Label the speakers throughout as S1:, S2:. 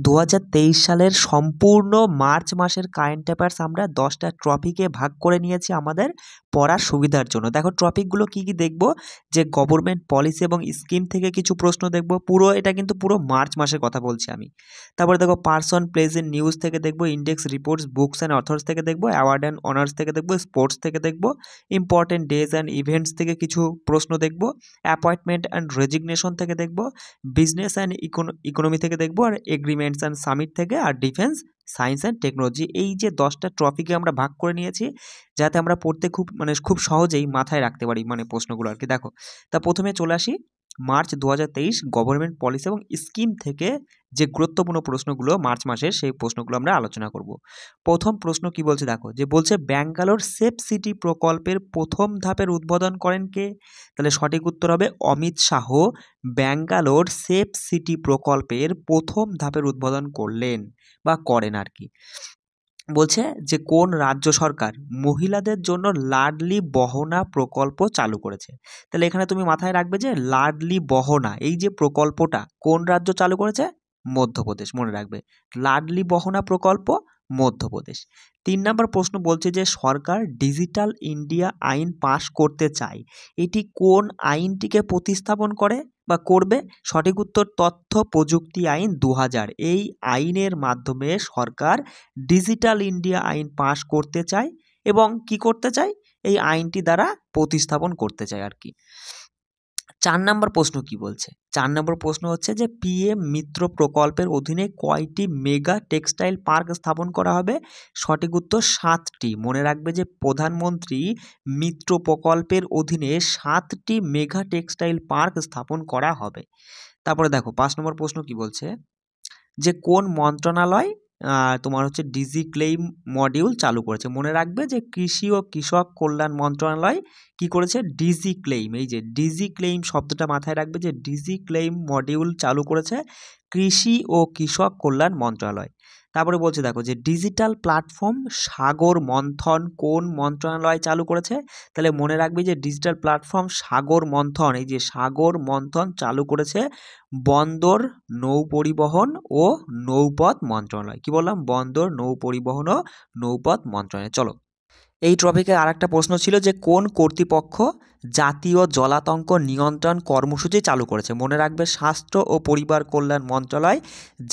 S1: 2023 সালের সম্পূর্ণ মার্চ মাসের কারেন্ট অ্যাফেয়ার্স আমরা 10টা টপিকে ভাগ করে নিয়েছি আমাদের পড়ার সুবিধার জন্য। দেখো টপিকগুলো কি কি দেখব, যে গভর্নমেন্ট পলিসি এবং স্কিম থেকে কিছু প্রশ্ন দেখব, এটা কিন্তু পুরো মার্চ মাসের কথা বলছি আমি। তারপরে দেখো পার্সন প্লেস ইন নিউজ থেকে দেখব, index reports books and authors থেকে দেখব, অ্যাওয়ার্ড অ্যান্ড অনার্স থেকে দেখব, স্পোর্টস থেকে দেখব, ইম্পর্টেন্ট ডেজ অ্যান্ড ইভেন্টস থেকে কিছু প্রশ্ন দেখব, অ্যাপয়েন্টমেন্ট অ্যান্ড রেজিগনেশন থেকে দেখব, বিজনেস অ্যান্ড ইকোনমি থেকে দেখবো, আর এগ্রিমেন্টস অ্যান্ড সামিট থেকে, আর ডিফেন্স সায়েন্স অ্যান্ড টেকনোলজি। এই যে 10টা টপিকে আমরা ভাগ করে নিয়েছি, যাতে আমরা পড়তে খুব সহজেই মাথায় রাখতে পারি প্রশ্নগুলো আর কি। দেখো, তা প্রথমে চলে আসি মার্চ 2023 গভর্নমেন্ট পলিসি এবং স্কিম থেকে যে গুরুত্বপূর্ণ প্রশ্নগুলো মার্চ মাসের, সেই প্রশ্নগুলো আমরা আলোচনা করব। প্রথম প্রশ্ন কি বলছে দেখো, যে বলছে ব্যাঙ্গালোর সেফ সিটি প্রকল্পের প্রথম ধাপের উদ্বোধন করেন কে? তাহলে সঠিক উত্তর হবে অমিত শাহ ব্যাঙ্গালোর সেফ সিটি প্রকল্পের প্রথম ধাপের উদ্বোধন করলেন বা করেন আর কি। বলছে যে কোন রাজ্য সরকার মহিলাদের জন্য লাডলি বহনা প্রকল্প চালু করেছে? তাহলে এখানে তুমি মাথায় রাখবে যে লাডলি বহনা এই যে প্রকল্পটা কোন রাজ্য চালু করেছে? মধ্যপ্রদেশ, মনে রাখবে লাডলি বহনা প্রকল্প মধ্যপ্রদেশ। 3 নম্বর প্রশ্ন বলছে যে সরকার ডিজিটাল ইন্ডিয়া আইন পাশ করতে চায়, এটি কোন আইনটিকে প্রতিস্থাপন করে বা করবে? সঠিক উত্তর তথ্য প্রযুক্তি আইন 2000। এই আইনের মাধ্যমে সরকার ডিজিটাল ইন্ডিয়া আইন পাশ করতে চায় এবং কি করতে চায়? এই আইনটি দ্বারা প্রতিস্থাপন করতে চায় আর কি। 4 নম্বর প্রশ্ন কি বলছে? 4 নম্বর প্রশ্ন হচ্ছে যে পিএম মিত্র প্রকল্পের অধীনে কয়টি মেগা টেক্সটাইল পার্ক স্থাপন করা হবে? সঠিক উত্তর 7টি। মনে রাখবে যে প্রধানমন্ত্রী মিত্র প্রকল্পের অধীনে 7টি মেগা টেক্সটাইল পার্ক স্থাপন করা হবে। তারপরে দেখো 5 নম্বর প্রশ্ন কি বলছে, যে কোন মন্ত্রণালয় তোমার হচ্ছে ডিজি ক্লেইম মডিউল চালু করেছে? মনে রাখবে যে কৃষি ও কৃষক কল্যাণ মন্ত্রণালয় কি করেছে? ডিজি ক্লেইম, এই যে ডিজি ক্লেইম শব্দটা মাথায় রাখবে যে ডিজি ক্লেইম মডিউল চালু করেছে কৃষি ও কৃষক কল্যাণ মন্ত্রণালয়। তারপরে বলছে দেখো যে ডিজিটাল প্ল্যাটফর্ম সাগর মন্থন কোন মন্ত্রণালয় চালু করেছে? তাহলে মনে রাখবে যে ডিজিটাল প্ল্যাটফর্ম সাগর মন্থন, এই যে সাগর মন্থন চালু করেছে বন্দর নৌ পরিবহন ও নৌপথ মন্ত্রণালয়। কি বললাম? বন্দর নৌ পরিবহন ও নৌপথ মন্ত্রণালয়। চলো, এই টপিকে আরেকটা প্রশ্ন ছিল যে কোন কর্তৃপক্ষ জাতীয় জলাতঙ্ক নিয়ন্ত্রণ কর্মসূচি চালু করেছে? মনে রাখবে স্বাস্থ্য ও পরিবার কল্যাণ মন্ত্রণালয়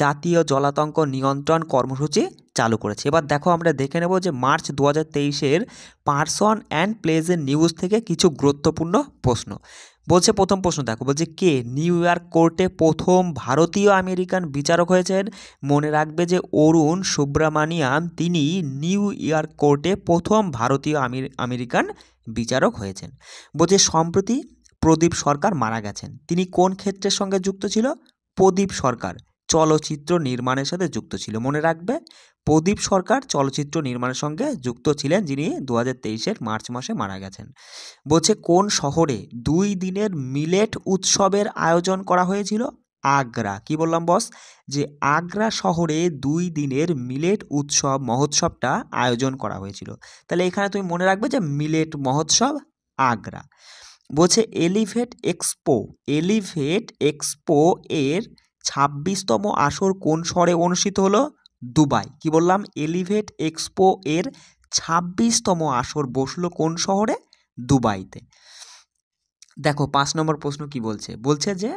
S1: জাতীয় জলাতঙ্ক নিয়ন্ত্রণ কর্মসূচি চালু করেছে। এবার দেখো আমরা দেখে নেব যে মার্চ 2023 পার্সন অ্যান্ড প্লেজের নিউজ থেকে কিছু গুরুত্বপূর্ণ প্রশ্ন। বলছে প্রথম প্রশ্ন দেখো, বলছে কে নিউ ইয়র্ক কোর্টে প্রথম ভারতীয় আমেরিকান বিচারক হয়েছেন? মনে রাখবে যে অরুণ সুব্রামানিয়াম তিনি নিউ ইয়র্ক কোর্টে প্রথম ভারতীয় আমেরিকান বিচারক হয়েছেন। বলছে সম্প্রতি প্রদীপ সরকার মারা গেছেন, তিনি কোন ক্ষেত্রের সঙ্গে যুক্ত ছিল? প্রদীপ সরকার চলচ্চিত্র নির্মাণের সাথে যুক্ত ছিল। মনে রাখবে প্রদীপ সরকার চলচ্চিত্র নির্মাণের সঙ্গে যুক্ত ছিলেন, যিনি 2023 মার্চ মাসে মারা গেছেন। বলছে কোন শহরে 2 দিনের মিলেট উৎসবের আয়োজন করা হয়েছিল? আগ্রা। কি বললাম বস? যে আগ্রা শহরে 2 দিনের মিলেট মহোৎসবটা আয়োজন করা হয়েছিল। তাহলে এখানে তুমি মনে রাখবে যে মিলেট মহোৎসব আগ্রা। বলছে এলিভেট এক্সপো এর 26তম আসর কোন শহরে অনুষ্ঠিত হলো? দুবাই। কি বললাম? এলিভেট এক্সপো এর 26তম আসর বসলো কোন শহরে? দুবাইতে। দেখো 5 নম্বর প্রশ্ন কি বলছে? বলছে যে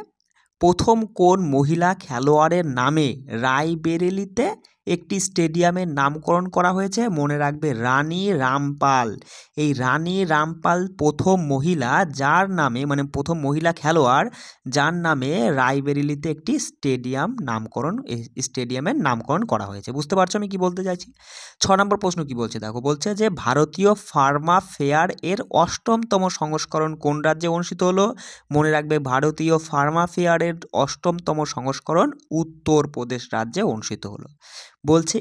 S1: প্রথম কোন মহিলা খেলোয়াড়ের নামে রায়বেরেলিতে একটি স্টেডিয়ামের নামকরণ করা হয়েছে? মনে রাখবে রানী রামপাল। এই রানী রামপাল প্রথম মহিলা যার নামে প্রথম মহিলা খেলোয়াড় যার নামে রায়বেরেলিতে একটি স্টেডিয়ামের নামকরণ করা হয়েছে। বুঝতে পারছো আমি কি বলতে চাইছি? 6 নম্বর প্রশ্ন কি বলছে দেখো, বলছে যে ভারতীয় ফার্মা ফেয়ার এর 8তম সংস্করণ কোন রাজ্যে অনুষ্ঠিত হলো? মনে রাখবে ভারতীয় ফার্মা ফেয়ারের 8তম সংস্করণ উত্তরপ্রদেশ রাজ্যে অনুষ্ঠিত হলো। বলছে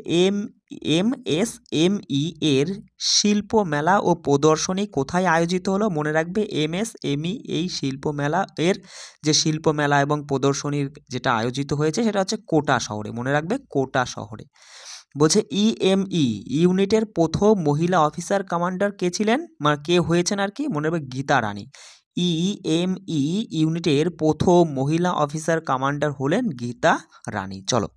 S1: MSME এর শিল্প মেলা ও প্রদর্শনী কোথায় আয়োজিত হলো? মনে রাখবে MSME এই শিল্প মেলা এর যে শিল্প মেলা এবং প্রদর্শনীর যেটা আয়োজিত হয়েছে সেটা হচ্ছে কোটা শহরে। মনে রাখবে কোটা শহরে। বলছে EME ইউনিটের প্রথম মহিলা অফিসার কমান্ডার কে ছিলেন, কে হয়েছেন আর কি? মনে রাখবে গীতা রানী। EME ইউনিটের প্রথম মহিলা অফিসার কমান্ডার হলেন গীতা রানী। চলো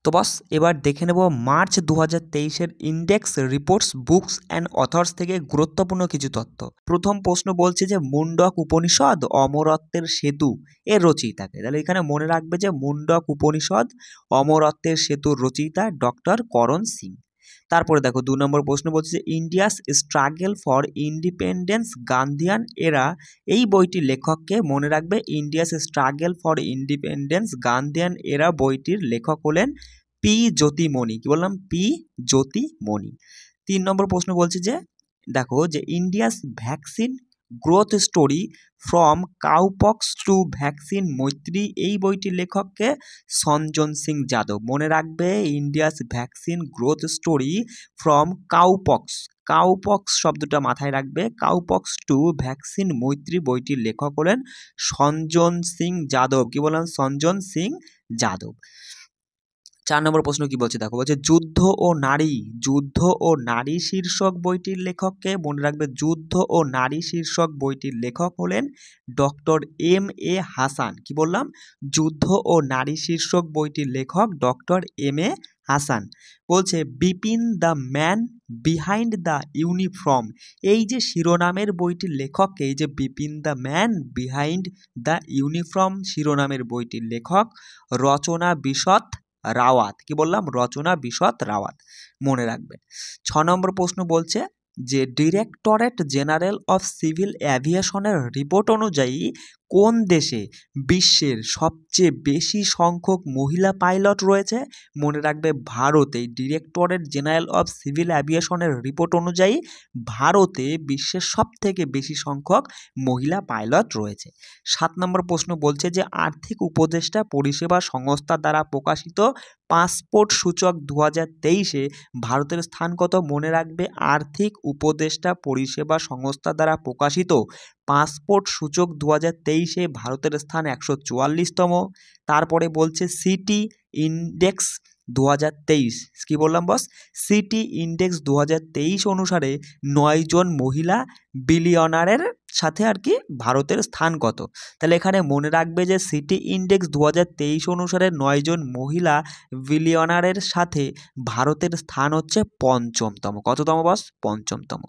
S1: তো বস এবার দেখে নেব মার্চ 2023-এর index reports books and authors থেকে গুরুত্বপূর্ণ কিছু তথ্য। প্রথম প্রশ্ন বলছে যে মুন্ডক উপনিষদ অমরত্বের সেতু এর রচয়িতাকে। তাহলে এখানে মনে রাখবে যে মুন্ডক উপনিষদ অমরত্বের সেতুর রচয়িতা ডক্টর করণ সিং। তারপরে দেখো 2 নম্বর প্রশ্ন বলছে যে ইন্ডিয়াস স্ট্রাগল ফর ইন্ডিপেন্ডেন্স গান্ধিয়ান এরা, এই বইটির লেখককে। মনে রাখবে ইন্ডিয়াস স্ট্রাগল ফর ইন্ডিপেন্ডেন্স গান্ধিয়ান এরা বইটির লেখক হলেন পি জ্যোতিমণি। কি বললাম? পি জ্যোতিমণি। 3 নম্বর প্রশ্ন বলছে যে দেখো যে India's vaccine growth story from cowpox to vaccine Maitri, এই বইটির লেখককে সঞ্জন সিং যাদব। মনে রাখবে India's vaccine growth story from cowpox, cowpox শব্দটা মাথায় রাখবে, কাউপক্স টু ভ্যাকসিন মৈত্রী বইটির লেখক হলেন সঞ্জন সিং যাদব। কি বললাম? সঞ্জন সিং যাদব। 4 নম্বর প্রশ্ন কি বলছে দেখো, বলছে যুদ্ধ ও নারী, যুদ্ধ ও নারী শীর্ষক বইটির লেখককে। মনে রাখবে যুদ্ধ ও নারী শীর্ষক বইটির লেখক হলেন ডক্টর এম এ হাসান। কি বললাম? যুদ্ধ ও নারী শীর্ষক বইটির লেখক ডক্টর এম এ হাসান। বলছে Bipin the man behind the uniform, এই যে শিরোনামের বইটির লেখককে, এই যে Bipin the man behind the uniform শিরোনামের বইটির লেখক রচনা বিশদ রাওয়াত। কি বললাম? রচনা বিশদ রাওয়াত। মনে রাখবে। 6 নম্বর প্রশ্ন বলছে যে ডিরেক্টরেট জেনারেল অফ সিভিল অ্যাভিয়েশনের রিপোর্ট অনুযায়ী কোন দেশে বিশ্বের সবচেয়ে বেশি সংখ্যক মহিলা পাইলট রয়েছে? মনে রাখবে ভারতে। ডিরেক্টরেট জেনারেল অফ সিভিল অ্যাভিয়েশনের রিপোর্ট অনুযায়ী ভারতে বিশ্বের সবথেকে বেশি সংখ্যক মহিলা পাইলট রয়েছে। 7 নম্বর প্রশ্ন বলছে যে আর্থিক উপদেষ্টা পরিষেবা সংস্থা দ্বারা প্রকাশিত পাসপোর্ট সূচক 2023-এ ভারতের স্থান কত? মনে রাখবে আর্থিক উপদেষ্টা পরিষেবা সংস্থা দ্বারা প্রকাশিত পাসপোর্ট সূচক 2023-এ ভারতের স্থান 144তম। তারপরে বলছে সিটি ইন্ডেক্স 2023, কি বললাম বস? সিটি ইন্ডেক্স 2023 অনুসারে 9 জন মহিলা বিলিয়নারের সাথে আর কি ভারতের স্থান কত? তাহলে এখানে মনে রাখবে যে সিটি ইন্ডেক্স 2023 অনুসারে 9 জন মহিলা বিলিয়নারের সাথে ভারতের স্থান হচ্ছে 5মতম। কততম বস? 5মতম।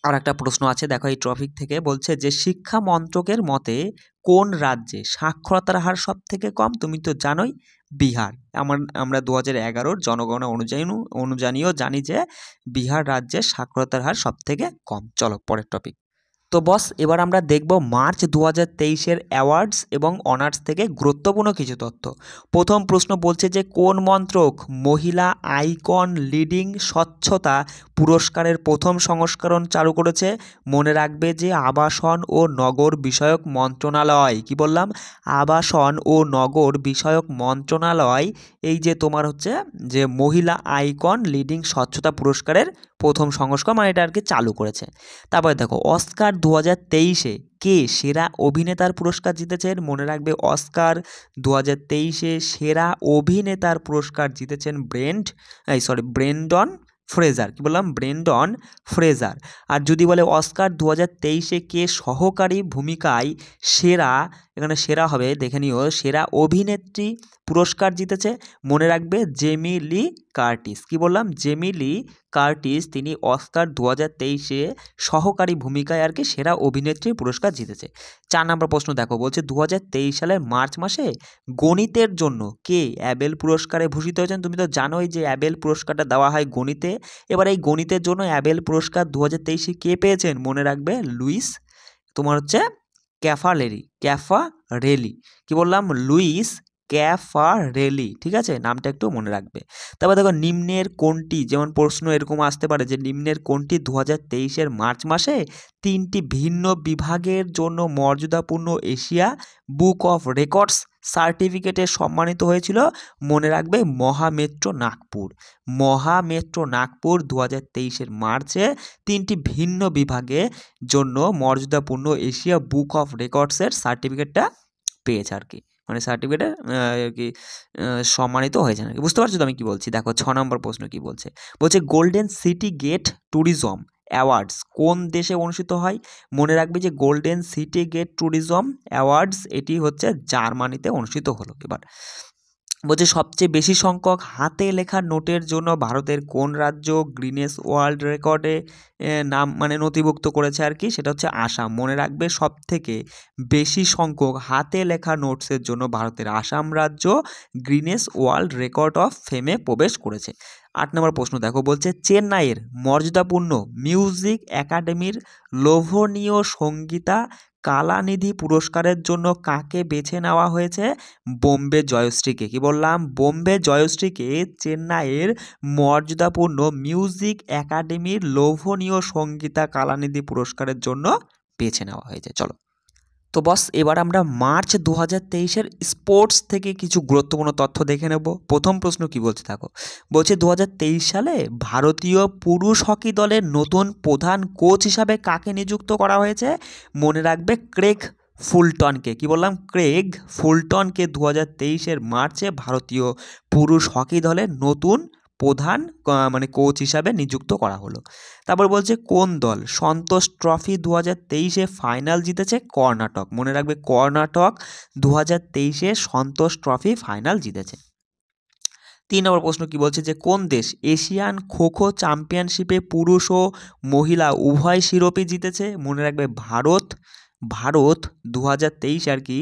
S1: আর একটা প্রশ্ন আছে দেখো এই টপিক থেকে, বলছে যে শিক্ষা মন্ত্রকের মতে কোন রাজ্যে সাক্ষরতার হার সব থেকে কম? তুমি তো জানোই বিহার। আমরা 2011-র জনগণনা অনুযায়ীও জানি যে বিহার রাজ্যে সাক্ষরতার হার সব থেকে কম। চলো পরের টপিক। তো বস এবার আমরা দেখব মার্চ 2023-এর অ্যাওয়ার্ডস এবং অনার্স থেকে গুরুত্বপূর্ণ কিছু তথ্য। প্রথম প্রশ্ন বলছে যে কোন মন্ত্রক মহিলা আইকন লিডিং স্বচ্ছতা পুরস্কারের প্রথম সংস্করণ চালু করেছে? মনে রাখবে যে আবাসন ও নগর বিষয়ক মন্ত্রণালয়। কি বললাম? আবাসন ও নগর বিষয়ক মন্ত্রণালয় এই যে তোমার হচ্ছে যে মহিলা আইকন লিডিং স্বচ্ছতা পুরস্কারের প্রথম সংস্করণ মানে এটা আর কি চালু করেছে। তারপরে দেখো অস্কার 2023-এ কে সেরা অভিনেতার পুরস্কার জিতেছেন? মনে রাখবে অস্কার 2023-এ সেরা অভিনেতার পুরস্কার জিতেছেন ব্রেন্ডন ফ্রেজার। কি বললাম? Brendon Fraser. আর যদি বলে অস্কার 2023-এ কে সহকারী ভূমিকায় সেরা, এখানে সেরা হবে দেখে নিও, সেরা অভিনেত্রী পুরস্কার জিতেছে? মনে রাখবে জেমি লি কার্টিস। কি বললাম? জেমি লি কার্টিস, তিনি অস্কার 2023-এ সহকারী ভূমিকায় আর কি সেরা অভিনেত্রী পুরস্কার জিতেছে। 4 নম্বর প্রশ্ন দেখো, বলছে 2023 সালের মার্চ মাসে গণিতের জন্য কে অ্যাবেল পুরস্কারে ভূষিত হয়েছেন? তুমি তো জানোই যে অ্যাবেল পুরস্কারটা দেওয়া হয় গণিতে। এবার এই গণিতের জন্য অ্যাবেল পুরস্কার 2023-এ কে পেয়েছেন? মনে রাখবে লুইস তোমার হচ্ছে ক্যাফারেলি। কি বললাম? লুইস ক্যাফারেলি। ঠিক আছে, নামটা একটু মনে রাখবে। তারপর দেখো নিম্নের কোনটি, যেমন প্রশ্ন এরকম আসতে পারে যে নিম্নের কোনটি 2023-এর মার্চ মাসে 3টি ভিন্ন বিভাগের জন্য মর্যাদাপূর্ণ এশিয়া বুক অফ রেকর্ডস সার্টিফিকেটে সম্মানিত হয়েছিল? মনে রাখবে মহামেট্রো নাগপুর 2023-এর মার্চে 3টি ভিন্ন বিভাগের জন্য মর্যাদাপূর্ণ এশিয়া বুক অফ রেকর্ডসের সার্টিফিকেটটা পেয়েছে আর কি, মানে সার্টিফিকেটে কি সম্মানিত হয়েছে নাকি। বুঝতে পারছো তো আমি কি বলছি? দেখো 6 নম্বর প্রশ্ন কি বলছে, বলছে golden city gate tourism awards কোন দেশে অনুষ্ঠিত হয়? মনে রাখবে যে golden city gate tourism awards এটি হচ্ছে জার্মানিতে অনুষ্ঠিত হলো। এবার বলছে সবচেয়ে বেশি সংখ্যক হাতে লেখা নোটের জন্য ভারতের কোন রাজ্য গ্রিনেস ওয়ার্ল্ড রেকর্ডে নাম মানে নথিভুক্ত করেছে আর কি, সেটা হচ্ছে আসাম। মনে রাখবে সবথেকে বেশি সংখ্যক হাতে লেখা নোটসের জন্য ভারতের আসাম রাজ্য গ্রিনেস ওয়ার্ল্ড রেকর্ড অফ ফেমে প্রবেশ করেছে। 8 নম্বর প্রশ্ন দেখো, বলছে চেন্নাইয়ের মর্যাদাপূর্ণ মিউজিক একাডেমির লোভনীয় সঙ্গীতা কালানিধি পুরস্কারের জন্য কাকে বেছে নেওয়া হয়েছে? বোম্বে জয়শ্রীকে। কি বললাম? বোম্বে জয়শ্রীকে চেন্নাইয়ের মর্যাদাপূর্ণ মিউজিক একাডেমির লোভনীয় সঙ্গীতা কালানিধি পুরস্কারের জন্য বেছে নেওয়া হয়েছে। চলো, তো বস এবার আমরা মার্চ 2023-এর স্পোর্টস থেকে কিছু গুরুত্বপূর্ণ তথ্য দেখে নেব। প্রথম প্রশ্ন কি বলছে দেখো, বলছে 2023 সালে ভারতীয় পুরুষ হকি দলের নতুন প্রধান কোচ হিসাবে কাকে নিযুক্ত করা হয়েছে? মনে রাখবে ক্রেগ ফুলটনকে। কি বললাম? ক্রেগ ফুলটনকে 2023-এর মার্চে ভারতীয় পুরুষ হকি দলের নতুন প্রধান মানে কোচ হিসাবে নিযুক্ত করা হলো। তারপর বলছে কোন দল সন্তোষ ট্রফি 2023-এ ফাইনাল জিতেছে? কর্ণাটক। মনে রাখবে কর্ণাটক 2023-এ সন্তোষ ট্রফি ফাইনাল জিতেছে। 3 নম্বর প্রশ্ন কি বলছে, যে কোন দেশ এশিয়ান খোখো চ্যাম্পিয়নশিপে পুরুষ ও মহিলা উভয় শিরোপি জিতেছে? মনে রাখবে ভারত। ভারত 2023 আর কি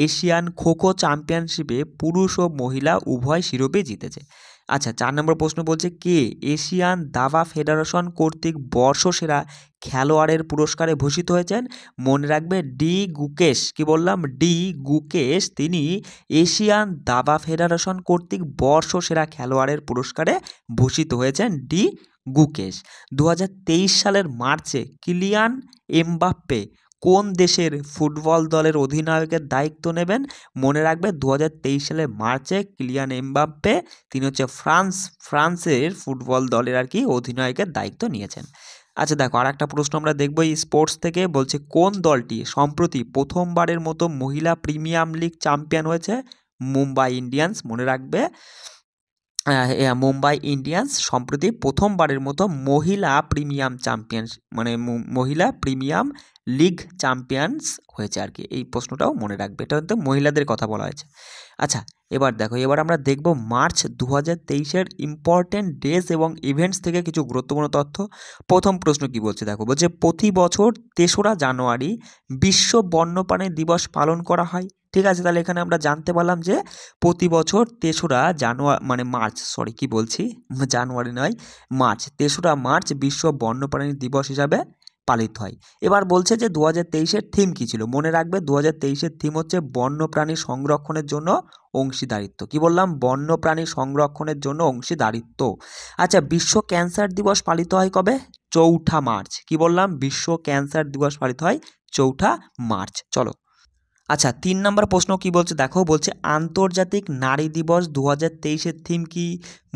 S1: এশিয়ান খোখো চ্যাম্পিয়নশিপে পুরুষ ও মহিলা উভয় শিরোপি জিতেছে। আচ্ছা, 4 নম্বর প্রশ্ন বলছে কে এশিয়ান দাবা ফেডারেশন কর্তৃক বর্ষসেরা খেলোয়াড়ের পুরস্কারে ভূষিত হয়েছেন? মনে রাখবে ডি গুকেশ। কি বললাম? ডি গুকেশ তিনি এশিয়ান দাবা ফেডারেশন কর্তৃক বর্ষসেরা খেলোয়াড়ের পুরস্কারে ভূষিত হয়েছেন ডি গুকেশ। 2023 সালের মার্চে কিলিয়ান এমবাপ্পে কোন দেশের ফুটবল দলের অধিনায়কের দায়িত্ব নেবেন? মনে রাখবে 2023 সালের মার্চে কিলিয়ান এমবাপ্পে তিনি হচ্ছে ফ্রান্সের ফুটবল দলের আর কি অধিনায়কের দায়িত্ব নিয়েছেন। আচ্ছা দেখো, আর একটা প্রশ্ন আমরা দেখবো এই স্পোর্টস থেকে। বলছে কোন দলটি সম্প্রতি প্রথমবারের মতো মহিলা প্রিমিয়াম লিগ চ্যাম্পিয়ন হয়েছে? মুম্বাই ইন্ডিয়ান্স। মনে রাখবে মুম্বাই ইন্ডিয়ান্স সম্প্রতি প্রথমবারের মতো মহিলা প্রিমিয়াম চ্যাম্পিয়ন্স মানে মহিলা প্রিমিয়াম লিগ চ্যাম্পিয়ন্স হয়েছে আর কি। এই প্রশ্নটাও মনে রাখবে, এটা কিন্তু মহিলাদের কথা বলা হয়েছে। আচ্ছা এবার দেখো, এবার আমরা দেখব মার্চ 2023-এর ইম্পর্টেন্ট ডেজ এবং ইভেন্টস থেকে কিছু গুরুত্বপূর্ণ তথ্য। প্রথম প্রশ্ন কি বলছে দেখো, বলছে প্রতি বছর 3রা জানুয়ারি বিশ্ব বন্যপ্রাণী দিবস পালন করা হয়। ঠিক আছে, তাহলে এখানে আমরা জানতে পারলাম যে প্রতি বছর 3রা জানুয়ারি মানে মার্চ কি বলছি জানুয়ারি নয় মার্চ, 3রা মার্চ বিশ্ব বন্যপ্রাণী দিবস হিসাবে পালিত হয়। এবার বলছে যে 2023-এর থিম কী ছিল? মনে রাখবে 2023-এর থিম হচ্ছে বন্যপ্রাণী সংরক্ষণের জন্য অংশীদারিত্ব। কি বললাম? বন্যপ্রাণী সংরক্ষণের জন্য অংশীদারিত্ব। আচ্ছা, বিশ্ব ক্যান্সার দিবস পালিত হয় কবে? 4 মার্চ। কি বললাম? বিশ্ব ক্যান্সার দিবস পালিত হয় 4 মার্চ। চলো, আচ্ছা 3 নম্বর প্রশ্ন কি বলছে দেখো, বলছে আন্তর্জাতিক নারী দিবস 2023-এর থিম কি?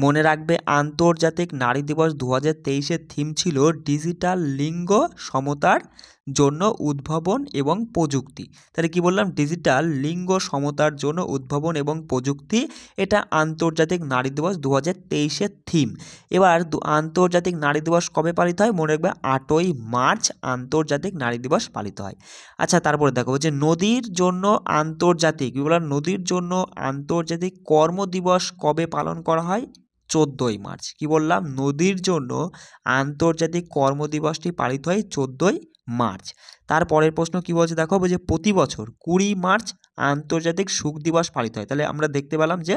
S1: মনে রাখবে আন্তর্জাতিক নারী দিবস 2023-এর থিম ছিল ডিজিটাল লিঙ্গ সমতার জন্য উদ্ভাবন এবং প্রযুক্তি। তাহলে কি বললাম? ডিজিটাল লিঙ্গ সমতার জন্য উদ্ভাবন এবং প্রযুক্তি, এটা আন্তর্জাতিক নারী দিবস 2023-এর থিম। এবার আন্তর্জাতিক নারী দিবস কবে পালিত হয়? মনে রাখবে 8ই মার্চ আন্তর্জাতিক নারী দিবস পালিত হয়। আচ্ছা তারপরে দেখো যে নদীর জন্য আন্তর্জাতিক নদীর জন্য আন্তর্জাতিক কর্মদিবস কবে পালন করা হয়? 14ই মার্চ। কি বললাম? নদীর জন্য আন্তর্জাতিক কর্মদিবসটি পালিত হয় 14ই মার্চ। তারপরের প্রশ্ন কি বলছে দেখো, যে প্রতি বছর 20 মার্চ আন্তর্জাতিক সুখ দিবস পালিত হয়। তাহলে আমরা দেখতে পেলাম যে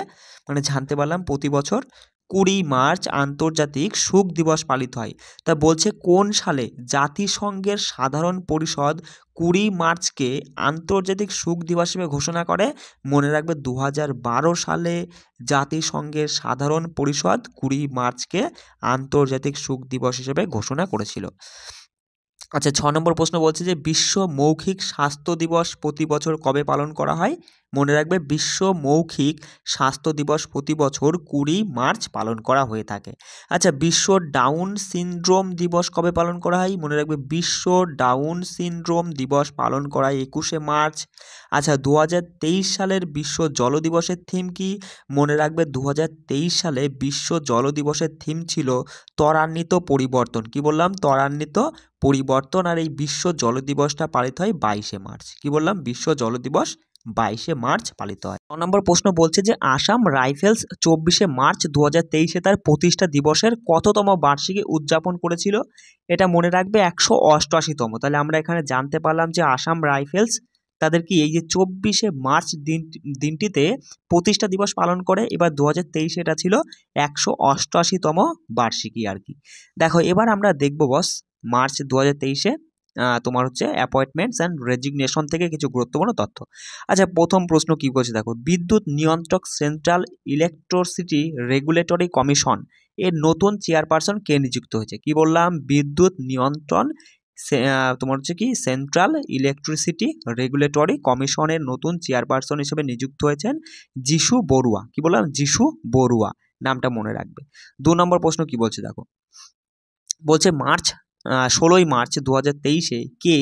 S1: জানতে পারলাম প্রতি বছর 20 মার্চ আন্তর্জাতিক সুখ দিবস পালিত হয়। তা বলছে কোন সালে জাতিসংঘের সাধারণ পরিষদ 20 মার্চকে আন্তর্জাতিক সুখ দিবস হিসেবে ঘোষণা করে? মনে রাখবে 2012 সালে জাতিসংঘের সাধারণ পরিষদ 20 মার্চকে আন্তর্জাতিক সুখ দিবস হিসেবে ঘোষণা করেছিল। আচ্ছা 6 নম্বর প্রশ্ন বলছে যে বিশ্ব মৌখিক স্বাস্থ্য দিবস প্রতি বছর কবে পালন করা হয়? মনে রাখবে বিশ্ব মৌখিক স্বাস্থ্য দিবস প্রতি বছর 20 মার্চ পালন করা হয়ে থাকে। আচ্ছা বিশ্ব ডাউন সিনড্রোম দিবস কবে পালন করা হয়? মনে রাখবে বিশ্ব ডাউন সিনড্রোম দিবস পালন করা হয় 21শে মার্চ। আচ্ছা 2023 সালের বিশ্ব জল দিবসের থিম কি? মনে রাখবে 2023 সালে বিশ্ব জল দিবসের থিম ছিল ত্বরান্বিত পরিবর্তন। কি বললাম? ত্বরান্বিত পরিবর্তন। আর এই বিশ্ব জল দিবসটা পালিত হয় 22শে মার্চ। কি বললাম? বিশ্ব জল দিবস 22শে মার্চ পালিত হয়। 9 নম্বর প্রশ্ন বলছে যে আসাম রাইফেলস 24শে মার্চ 2023-এ তার প্রতিষ্ঠা দিবসের কততম বার্ষিকী উদযাপন করেছিল? এটা মনে রাখবে 188তম। তাহলে আমরা এখানে জানতে পারলাম যে আসাম রাইফেলস তাদের কি এই যে 24শে মার্চ দিনটিতে প্রতিষ্ঠা দিবস পালন করে। এবার 2023-এ এটা ছিল 188তম বার্ষিকী আর কি। দেখো এবার আমরা দেখব বস মার্চ 2023-এ তোমার হচ্ছে অ্যাপয়েন্টমেন্টস অ্যান্ড রেজিগনেশন থেকে কিছু গুরুত্বপূর্ণ তথ্য। আচ্ছা প্রথম প্রশ্ন কি বলছে দেখো, বিদ্যুৎ নিয়ন্ত্রক সেন্ট্রাল ইলেকট্রিসিটি রেগুলেটরি কমিশন এর নতুন চেয়ারপারসন কে নিযুক্ত হয়েছে? কি বললাম, বিদ্যুৎ নিয়ন্ত্রণ তোমার হচ্ছে কি সেন্ট্রাল ইলেকট্রিসিটি রেগুলেটরি কমিশনের নতুন চেয়ারপারসন হিসেবে নিযুক্ত হয়েছেন যিশু বড়ুয়া। কি বললাম, যিশু বড়ুয়া, নামটা মনে রাখবে। 2 নম্বর প্রশ্ন কি বলছে দেখো, বলছে 16ই মার্চ 2023-এ কে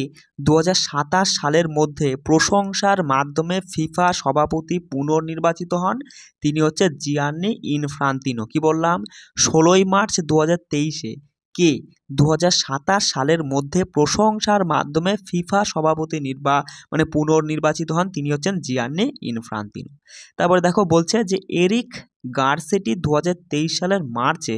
S1: 2027 সালের মধ্যে প্রশংসার মাধ্যমে ফিফা সভাপতি পুনর্নির্বাচিত হন? তিনি হচ্ছে জিয়ান্নি ইনফ্রান্তিনো। কি বললাম, 16ই মার্চ 2023-এ কে 2027 সালের মধ্যে প্রশংসার মাধ্যমে ফিফা সভাপতি পুনর্নির্বাচিত হন? তিনি হচ্ছেন জিয়ান্নি ইনফ্রান্তিনো। তারপরে দেখো বলছে যে এরিক গারসেটি 2023 সালের মার্চে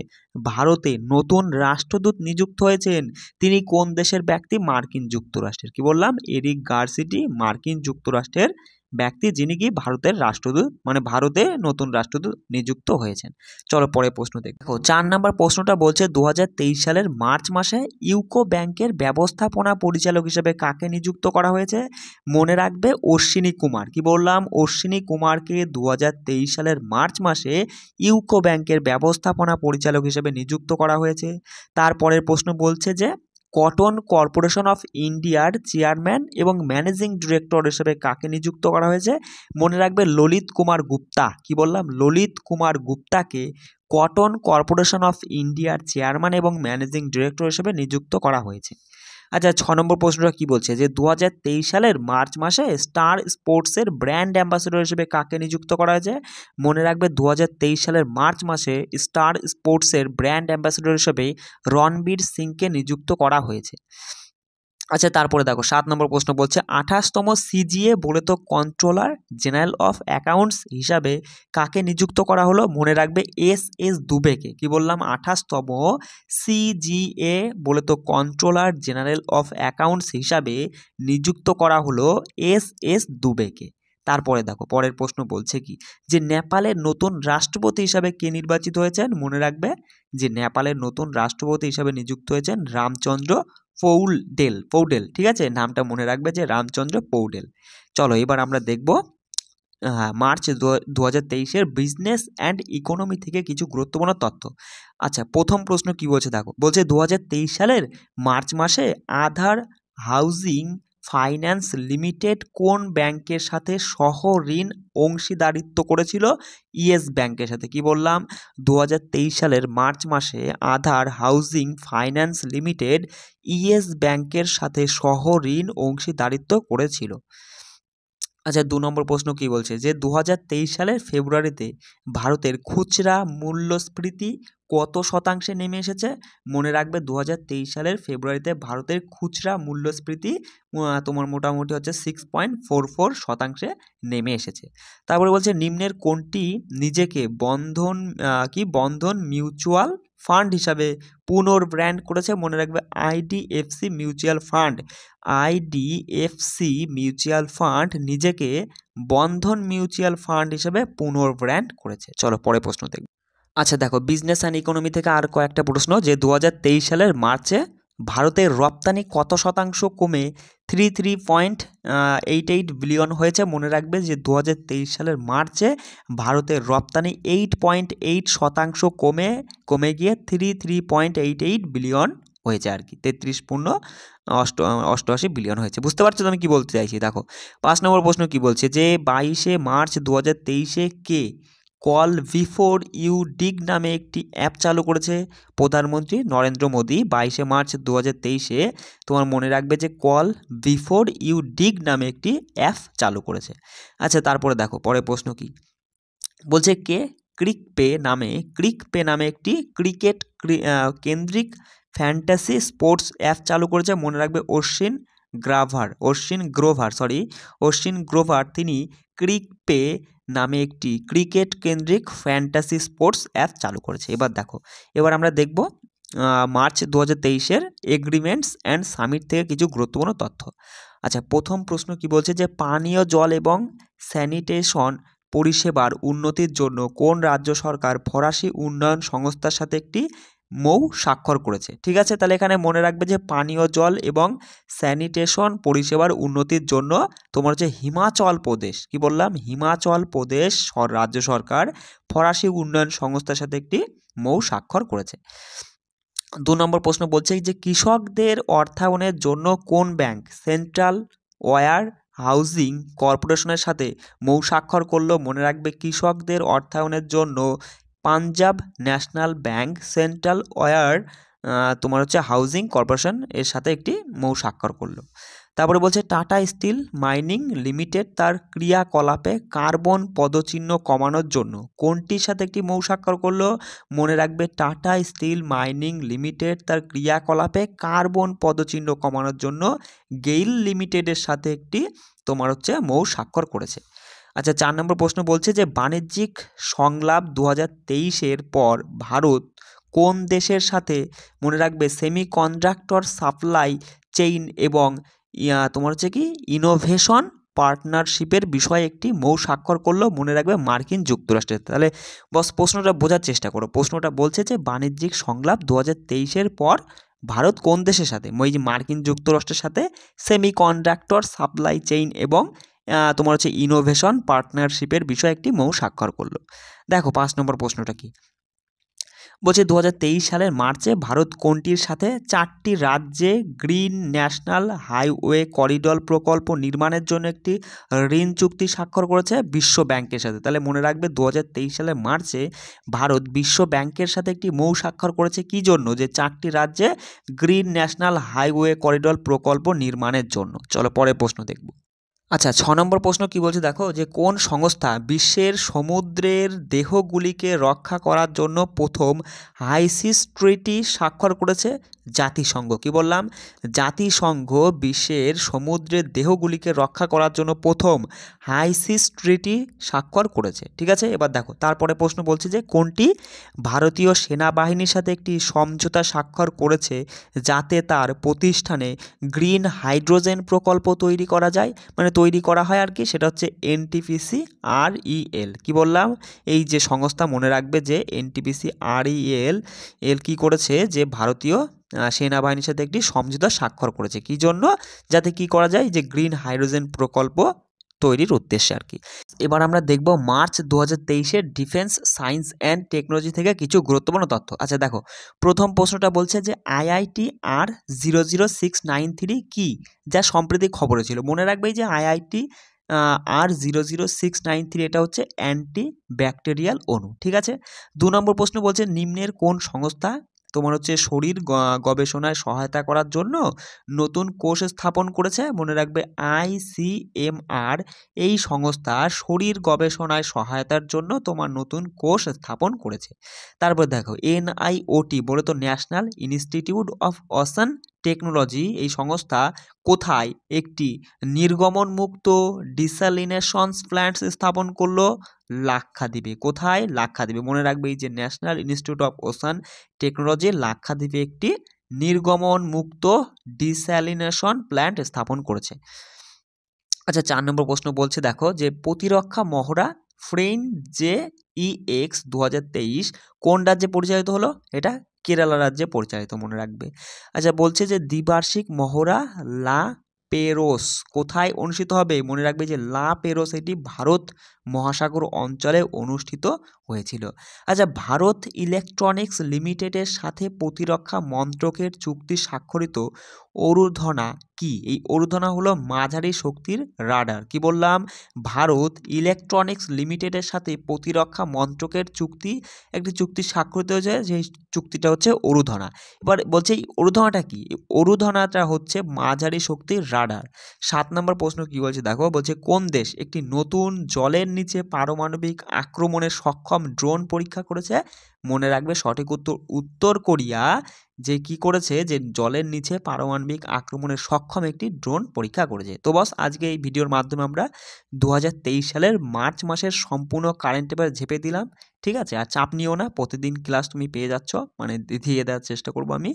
S1: ভারতে নতুন রাষ্ট্রদূত নিযুক্ত হয়েছেন। তিনি কোন দেশের ব্যক্তি? মার্কিন যুক্তরাষ্ট্রের। কি বললাম, এরিক গারসেটি মার্কিন যুক্তরাষ্ট্রের ব্যক্তি, যিনি কি ভারতের রাষ্ট্রদূত, ভারতে নতুন রাষ্ট্রদূত নিযুক্ত হয়েছেন। চলো পরে প্রশ্ন দেখো। 4 নম্বর প্রশ্নটা বলছে 2023 সালের মার্চ মাসে ইউকো ব্যাংকের ব্যবস্থাপনা পরিচালক হিসেবে কাকে নিযুক্ত করা হয়েছে? মনে রাখবে অশ্বিনী কুমার। কি বললাম, অশ্বিনী কুমারকে 2023 সালের মার্চ মাসে ইউকো ব্যাংকের ব্যবস্থাপনা পরিচালক হিসেবে নিযুক্ত করা হয়েছে। তারপরের প্রশ্ন বলছে যে কটন কর্পোরেশন অফ ইন্ডিয়ার চেয়ারম্যান এবং ম্যানেজিং ডিরেক্টর হিসেবে কাকে নিযুক্ত করা হয়েছে? মনে রাখবে ললিত কুমার গুপ্তা। কি বললাম, ললিত কুমার গুপ্তাকে কটন কর্পোরেশন অফ ইন্ডিয়ার চেয়ারম্যান এবং ম্যানেজিং ডিরেক্টর হিসেবে নিযুক্ত করা হয়েছে। আচ্ছা 6 নম্বর প্রশ্নটা কি বলছে যে 2023 সালের মার্চ মাসে স্টার স্পোর্টসের ব্র্যান্ড অ্যাম্বাসেডর হিসেবে কাকে নিযুক্ত করা হয়েছে? মনে রাখবে 2023 সালের মার্চ মাসে স্টার স্পোর্টসের ব্র্যান্ড অ্যাম্বাসেডর হিসেবে রণবীর সিংকে নিযুক্ত করা হয়েছে। আচ্ছা তারপরে দেখো 7 নম্বর প্রশ্ন বলছে 28তম সিজিএ বলে তো কন্ট্রোলার জেনারেল অফ অ্যাকাউন্টস হিসাবে কাকে নিযুক্ত করা হলো? মনে রাখবে এস দুবেকে। কি বললাম, 28তম সিজিএ বলে তো কন্ট্রোলার জেনারেল অফ অ্যাকাউন্টস হিসাবে নিযুক্ত করা হলো এস দুবেকে। তারপরে দেখো পরের প্রশ্ন বলছে কি যে নেপালের নতুন রাষ্ট্রপতি হিসাবে কে নির্বাচিত হয়েছেন? মনে রাখবে যে নেপালের নতুন রাষ্ট্রপতি হিসাবে নিযুক্ত হয়েছেন রামচন্দ্র পৌডেল। ঠিক আছে, নামটা মনে রাখবে যে রামচন্দ্র পৌডেল। চলো এবার আমরা দেখব মার্চ 2023-এর বিজনেস অ্যান্ড ইকোনমি থেকে কিছু গুরুত্বপূর্ণ তথ্য। আচ্ছা প্রথম প্রশ্ন কি বলছে দেখো, বলছে 2023 সালের মার্চ মাসে আধার হাউজিং ফাইন্যান্স লিমিটেড কোন ব্যাংকের সাথে সহ ঋণ অংশীদারিত্ব করেছিল? ইয়েস ব্যাংকের সাথে। কি বললাম, 2023 সালের মার্চ মাসে আধার হাউজিং ফাইন্যান্স লিমিটেড ইয়েস ব্যাংকের সাথে সহ ঋণ অংশীদারিত্ব করেছিল। আচ্ছা 2 নম্বর প্রশ্ন কি বলছে যে 2023 সালের ফেব্রুয়ারিতে ভারতের খুচরা মূল্যস্ফীতি কত শতাংশে নেমে এসেছে? মনে রাখবে 2023 সালের ফেব্রুয়ারিতে ভারতের খুচরা মূল্যস্ফীতি তোমার মোটামুটি হচ্ছে 6.44 শতাংশে নেমে এসেছে। তারপরে বলছে নিম্নের কোনটি নিজেকে বন্ধন মিউচুয়াল ফান্ড হিসাবে পুনর্ব্র্যান্ড করেছে? মনে রাখবে আইডিএফসি মিউচুয়াল ফান্ড নিজেকে বন্ধন মিউচুয়াল ফান্ড হিসেবে পুনর্ব্র্যান্ড করেছে। চলো পরে প্রশ্ন দেখব। আচ্ছা দেখো বিজনেস অ্যান্ড ইকোনমি থেকে আর কয়েকটা প্রশ্ন যে 2023 সালের মার্চে ভারতের রপ্তানি কত শতাংশ কমে 33.88 বিলিয়ন হয়েছে? মনে রাখবে যে 2023 সালের মার্চে ভারতের রপ্তানি 8.8 শতাংশ কমে গিয়ে 33.88 বিলিয়ন হয়েছে আর কি, 33.88 বিলিয়ন হয়েছে। বুঝতে পারছো তো আমি কি বলতে চাইছি? দেখো 5 নম্বর প্রশ্ন কি বলছে যে 22শে মার্চ 2023-এ কে কল বিফোর ইউ ডিগ নামে একটি অ্যাপ চালু করেছে? প্রধানমন্ত্রী নরেন্দ্র মোদী 22শে মার্চ 2023-এ তোমার মনে রাখবে যে কল বিফোর ইউ ডিগ নামে একটি অ্যাপ চালু করেছে। আচ্ছা তারপরে দেখো পরের প্রশ্ন কি বলছে কে ক্রিক পে নামে একটি ক্রিকেট কেন্দ্রিক ফ্যান্টাসি স্পোর্টস অ্যাপ চালু করেছে? মনে রাখবে অশ্বিন গ্রোভার। তিনি ক্রিকপে নামে একটি ক্রিকেট কেন্দ্রিক ফ্যান্টাসি স্পোর্টস অ্যাপ চালু করেছে। এবার আমরা দেখব মার্চ 2023-এর এগ্রিমেন্টস অ্যান্ড সামিট থেকে কিছু গুরুত্বপূর্ণ তথ্য। আচ্ছা, প্রথম প্রশ্ন কি বলছে যে পানীয় জল এবং স্যানিটেশন পরিষেবার উন্নতির জন্য কোন রাজ্য সরকার ফরাসি উন্নয়ন সংস্থার সাথে একটি মৌ স্বাক্ষর করেছে। ঠিক আছে, তাহলে এখানে মনে রাখবে যে পানীয় জল এবং স্যানিটেশন পরিষেবার উন্নতির জন্য তোমার হচ্ছে হিমাচল প্রদেশ, কি বললাম, হিমাচল প্রদেশ রাজ্য সরকার ফরাসি উন্নয়ন সংস্থার সাথে একটি মৌ স্বাক্ষর করেছে। 2 নম্বর প্রশ্ন বলছে যে কৃষকদের অর্থায়নের জন্য কোন ব্যাংক সেন্ট্রাল ওয়্যার হাউজিং কর্পোরেশনের সাথে মৌ স্বাক্ষর করলো। মনে রাখবে কৃষকদের অর্থায়নের জন্য পাঞ্জাব ন্যাশনাল ব্যাংক সেন্ট্রাল ওয়্যার তোমার হচ্ছে হাউজিং কর্পোরেশন এর সাথে একটি মৌ স্বাক্ষর করলো। তারপরে বলছে টাটা স্টিল মাইনিং লিমিটেড তার ক্রিয়াকলাপে কার্বন পদচিহ্ন কমানোর জন্য কোনটির সাথে একটি মৌ স্বাক্ষর করলো। মনে রাখবে টাটা স্টিল মাইনিং লিমিটেড তার ক্রিয়াকলাপে কার্বন পদচিহ্ন কমানোর জন্য গেইল লিমিটেডের সাথে একটি তোমার হচ্ছে মৌ স্বাক্ষর করেছে। আচ্ছা, 4 নম্বর প্রশ্ন বলছে যে বাণিজ্যিক সংলাপ 2023-এর পর ভারত কোন দেশের সাথে মনে রাখবে সেমিকন্ডাক্টর সাপ্লাই চেইন এবং তোমার হচ্ছে কি ইনোভেশন পার্টনারশিপের বিষয়ে একটি মৌ স্বাক্ষর করলো। মনে রাখবে মার্কিন যুক্তরাষ্ট্রের। তাহলে বস প্রশ্নটা বোঝার চেষ্টা করো। প্রশ্নটা বলছে যে বাণিজ্যিক সংলাপ 2023-এর পর ভারত কোন দেশের সাথে, ওই যে মার্কিন যুক্তরাষ্ট্রের সাথে সেমিকন্ডাক্টর সাপ্লাই চেইন এবং তোমার হচ্ছে ইনোভেশন পার্টনারশিপের বিষয়ে একটি মৌ স্বাক্ষর করলো। দেখো 5 নম্বর প্রশ্নটা কি বলছে 2023 সালের মার্চে ভারত কোনটির সাথে 4টি রাজ্যে গ্রিন ন্যাশনাল হাইওয়ে করিডোর প্রকল্প নির্মাণের জন্য একটি ঋণ চুক্তি স্বাক্ষর করেছে বিশ্ব ব্যাংকের সাথে। তাহলে মনে রাখবে 2023 সালের মার্চে ভারত বিশ্ব ব্যাংকের সাথে একটি মৌ স্বাক্ষর করেছে কি জন্য, যে 4টি রাজ্যে গ্রিন ন্যাশনাল হাইওয়ে করিডোর প্রকল্প নির্মাণের জন্য। চলো পরের প্রশ্ন দেখব। আচ্ছা, 6 নম্বর প্রশ্ন কি বলছে দেখো, যে কোন সংস্থা বিশ্বের সমুদ্রের দেহগুলিকে রক্ষা করার জন্য প্রথম হাইসিস ট্রিটি স্বাক্ষর করেছে। জাতিসংঘ, কি বললাম, জাতিসংঘ বিশ্বের সমুদ্রের দেহগুলিকে রক্ষা করার জন্য প্রথম হাইসিস ট্রিটি স্বাক্ষর করেছে। ঠিক আছে, এবার দেখো তারপরে প্রশ্ন বলছে যে কোনটি ভারতীয় সেনাবাহিনীর সাথে একটি সমঝোতা স্বাক্ষর করেছে যাতে তার প্রতিষ্ঠানে গ্রিন হাইড্রোজেন প্রকল্প তৈরি করা যায়, মানে তৈরি করা হয় আর কি, সেটা হচ্ছে এনটিপিসি REL। কি বললাম, এই যে সংস্থা মনে রাখবে যে এনটিপিসি REL কি করেছে, যে ভারতীয় সেনাবাহিনীর সাথে একটি সমঝোতা স্বাক্ষর করেছে কি জন্য, যাতে কি করা যায়, যে গ্রিন হাইড্রোজেন প্রকল্প তৈরির উদ্দেশ্যে আর কি। এবার আমরা দেখব মার্চ 2023-এর ডিফেন্স সায়েন্স অ্যান্ড টেকনোলজি থেকে কিছু গুরুত্বপূর্ণ তথ্য। আচ্ছা দেখো, প্রথম প্রশ্নটা বলছে যে IIT R00693 কি, যা সম্প্রতি খবরে ছিল। মনে রাখবে যে IIT R00693 এটা হচ্ছে অ্যান্টি ব্যাকটেরিয়াল অণু। ঠিক আছে, 2 নম্বর প্রশ্ন বলছে নিম্নের কোন সংস্থা তোমার হচ্ছে শরীর গবেষণায় সহায়তা করার জন্য নতুন কোষ স্থাপন করেছে। মনে রাখবে ICMR এই সংস্থা শরীর গবেষণায় সহায়তার জন্য তোমার নতুন কোষ স্থাপন করেছে। তারপর দেখো NIOT বলে তো national institute of ocean technology এই সংস্থা কোথায় একটি নির্গমনমুক্ত ডিস্যালিনেশন প্ল্যান্ট স্থাপন করলো। লাক্ষাদ্বীপে। কোথায়? লাক্ষাদ্বীপে। মনে রাখবে এই যে national institute of ocean technology লাক্ষাদ্বীপে একটি নির্গমন মুক্ত ডিস্যালিনেশন প্ল্যান্ট স্থাপন করেছে। আচ্ছা, 4 নম্বর প্রশ্ন বলছে দেখো যে প্রতিরক্ষা মহড়া FRENJEX 2023 কোন রাজ্যে পরিচালিত হলো। এটা কেরালা রাজ্যে পরিচালিত, মনে রাখবে। আচ্ছা, বলছে যে দ্বিবার্ষিক মহড়া লা পেরোস কোথায় অনুষ্ঠিত হবে। মনে রাখবে যে লা পেরোস এটি ভারত মহাসাগর অঞ্চলে অনুষ্ঠিত হয়েছিল। আচ্ছা, ভারত ইলেকট্রনিক্স লিমিটেডের সাথে প্রতিরক্ষা মন্ত্রকের চুক্তি স্বাক্ষরিত অরুধনা কি। এই অরুধনা হলো মাঝারি শক্তির রাডার। কি বললাম, ভারত ইলেকট্রনিক্স লিমিটেডের সাথে প্রতিরক্ষা মন্ত্রকের একটি চুক্তি স্বাক্ষরিত হয়েছে, যে চুক্তিটা হচ্ছে অরুধনা। এবার বলছে এই অরুধনাটা কি, অরুধনাটা হচ্ছে মাঝারি শক্তির রাডার। 7 নম্বর প্রশ্ন কি বলছে দেখো, বলছে কোন দেশ একটি নতুন জলের নিচে পারমাণবিক আক্রমণে সক্ষম ড্রোন পরীক্ষা করেছে? মনে রাখবে সঠিক উত্তর উত্তর কোরিয়া যে কি করেছে, যে জলের নিচে পারমাণবিক আক্রমণে সক্ষম একটি ড্রোন পরীক্ষা করেছে। তো বস আজকে এই ভিডিওর মাধ্যমে আমরা 2023 সালের মার্চ মাসের সম্পূর্ণ কারেন্ট অ্যাফেয়ার ঝেপে দিলাম। ঠিক আছে, আর চাপ নিও না, প্রতিদিন ক্লাস তুমি পেয়ে যাচ্ছ, মানে দিয়ে দেওয়ার চেষ্টা করবো আমি।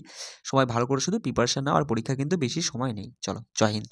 S1: সবাই ভালো করে শুধু প্রিপারেশন নাও, আর পরীক্ষা কিন্তু বেশি সময় নেই। চলো, জয় হিন্দ।